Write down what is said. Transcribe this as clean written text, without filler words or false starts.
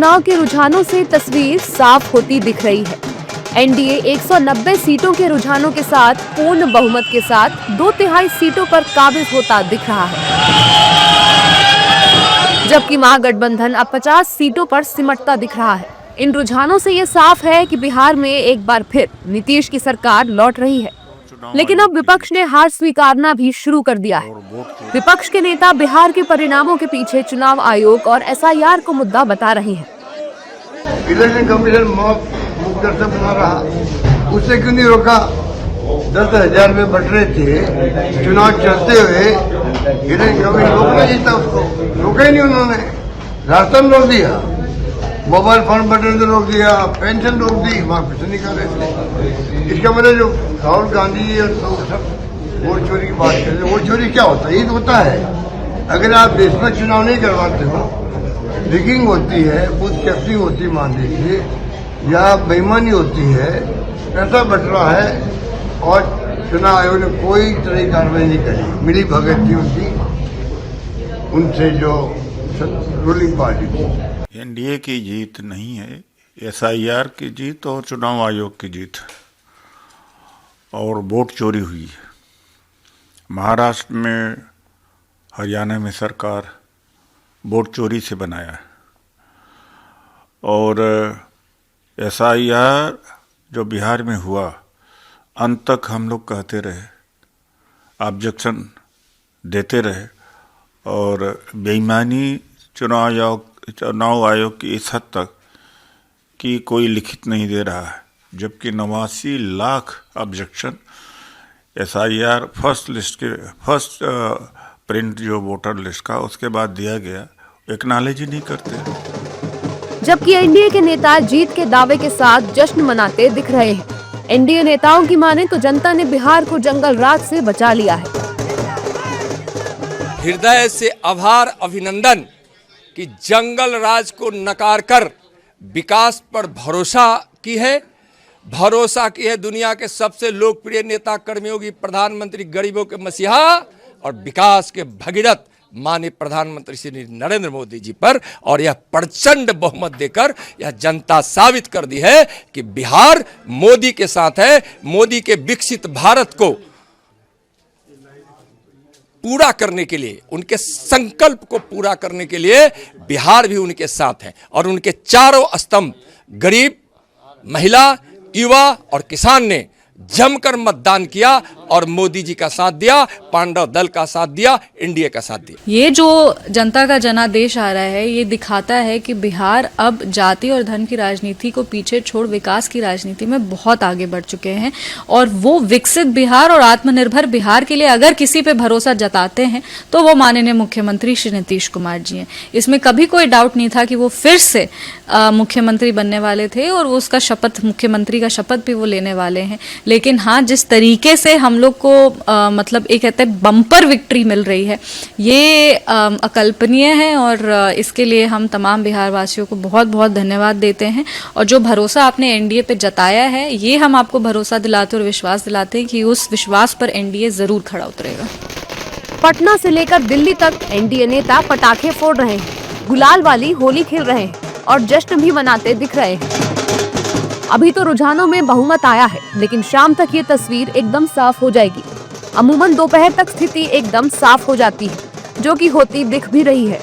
चुनाव के रुझानों से तस्वीर साफ होती दिख रही है। एनडीए 190 सीटों के रुझानों के साथ पूर्ण बहुमत के साथ 2/3 सीटों पर काबिज होता दिख रहा है, जबकि महागठबंधन अब 50 सीटों पर सिमटता दिख रहा है। इन रुझानों से ये साफ है कि बिहार में एक बार फिर नीतीश की सरकार लौट रही है। लेकिन अब विपक्ष ने हार स्वीकारना भी शुरू कर दिया है। विपक्ष के नेता बिहार के परिणामों के पीछे चुनाव आयोग और एसआईआर को मुद्दा बता रहे हैं। इलेक्शन कमीशन मॉब से बना रहा, उससे क्यों नहीं रोका? 10,000 में बट रहे थे चुनाव चलते हुए, इलेक्शन कमीशन रोकना चाहिए था, उसको रोका ही नहीं उन्होंने। राशन रोक दिया, मोबाइल फोन बटन से रोक दिया, पेंशन रोक दी, वहाँ कुछ नहीं कर रहे थे। इसका मतलब जो राहुल गांधी और सब वोट चोरी की बात कर रहे, वोट चोरी क्या होता है? ये तो होता है, अगर आप देश में चुनाव नहीं करवाते हो, रिगिंग होती है, बूथ कैप्चरिंग होती है, मान लीजिए, या बेईमानी होती है, पैसा बट रहा है और चुनाव आयोग ने कोई तरह की कार्रवाई नहीं करी, मिली भगत थी उनकी, उनसे जो रूलिंग पार्टी थी। एनडीए की जीत नहीं है, एसआईआर की जीत और चुनाव आयोग की जीत, और वोट चोरी हुई है। महाराष्ट्र में, हरियाणा में सरकार वोट चोरी से बनाया है, और एसआईआर जो बिहार में हुआ, अंत तक हम लोग कहते रहे, ऑब्जेक्शन देते रहे, और बेईमानी चुनाव आयोग की इस हद तक कि कोई लिखित नहीं दे रहा है, जबकि 89 lakh objection SIR first print जो वोटर लिस्ट का, उसके बाद दिया गया, एक्नॉलेज ही नहीं करते। जबकि एनडीए के नेता जीत के दावे के साथ जश्न मनाते दिख रहे हैं। एनडीए नेताओं की माने तो जनता ने बिहार को जंगल राज से बचा लिया है। हृदय से आभार अभिनंदन कि जंगल राज को नकार कर विकास पर भरोसा की है दुनिया के सबसे लोकप्रिय नेता कर्मयोगी प्रधानमंत्री, गरीबों के मसीहा और विकास के भगीरथ माननीय प्रधानमंत्री श्री नरेंद्र मोदी जी पर, और यह प्रचंड बहुमत देकर यह जनता साबित कर दी है कि बिहार मोदी के साथ है। मोदी के विकसित भारत को पूरा करने के लिए, उनके संकल्प को पूरा करने के लिए बिहार भी उनके साथ है, और उनके चारों स्तंभ गरीब, महिला, युवा और किसान ने जमकर मतदान किया और मोदी जी का साथ दिया, पांडव दल का साथ दिया, एनडीए का साथ दिया। ये जो जनता का जनादेश आ रहा है, ये दिखाता है कि बिहार अब जाति और धन की राजनीति को पीछे छोड़ विकास की राजनीति में बहुत आगे बढ़ चुके हैं, और वो विकसित बिहार और आत्मनिर्भर बिहार के लिए अगर किसी पे भरोसा जताते हैं तो वो माननीय मुख्यमंत्री श्री नीतीश कुमार जी हैं। इसमें कभी कोई डाउट नहीं था कि वो फिर से मुख्यमंत्री बनने वाले थे, और वो उसका शपथ, मुख्यमंत्री का शपथ भी वो लेने वाले हैं। लेकिन हाँ, जिस तरीके से हम लोग को मतलब एक कहते हैं बम्पर विक्ट्री मिल रही है, ये अकल्पनीय है, और इसके लिए हम तमाम बिहार वासियों को बहुत बहुत धन्यवाद देते हैं। और जो भरोसा आपने एनडीए पे जताया है, ये हम आपको भरोसा दिलाते और विश्वास दिलाते हैं कि उस विश्वास पर एनडीए जरूर खड़ा उतरेगा। पटना से लेकर दिल्ली तक एनडीए नेता पटाखे फोड़ रहे हैं, गुलाल वाली होली खेल रहे हैं और जश्न भी मनाते दिख रहे हैं। अभी तो रुझानों में बहुमत आया है, लेकिन शाम तक ये तस्वीर एकदम साफ हो जाएगी। अमूमन दोपहर तक स्थिति एकदम साफ हो जाती है, जो कि होती दिख भी रही है।